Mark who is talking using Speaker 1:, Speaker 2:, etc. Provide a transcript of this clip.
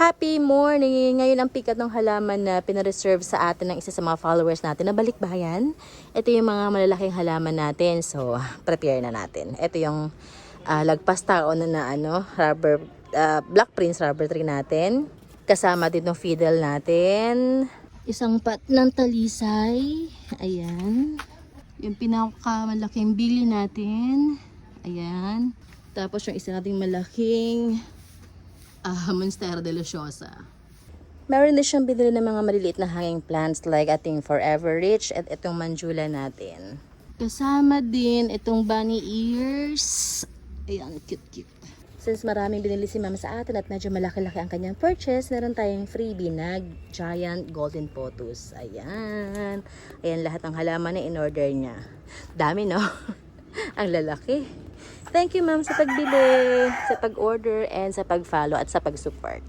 Speaker 1: Happy morning! Ngayon ang pikat ng halaman na pinareserve sa atin ng isa sa mga followers natin na balikbayan. Ito yung mga malalaking halaman natin. So, prepare na natin. Ito yung lagpas taon na rubber, Black Prince rubber tree natin. Kasama din ng fiddle natin. Isang pat ng talisay. Ayan. Yung pinakamalaking bili natin. Ayan. Tapos yung isa nating malaking Monstera deliciosa. Meron din siyang binili ng mga maliliit na hanging plants like ating Forever Rich at itong Manjula natin. Kasama din itong bunny ears. Ayan, cute. Since maraming binili si mama sa atin at medyo malaki-laki ang kanyang purchase, meron tayong freebie na giant golden pothos. Ayan. Ayan lahat ng halaman na in-order niya. Dami, no? Ang lalaki. Thank you, ma'am, sa pagbili, sa pag-order, and sa pag-follow at sa pag-support.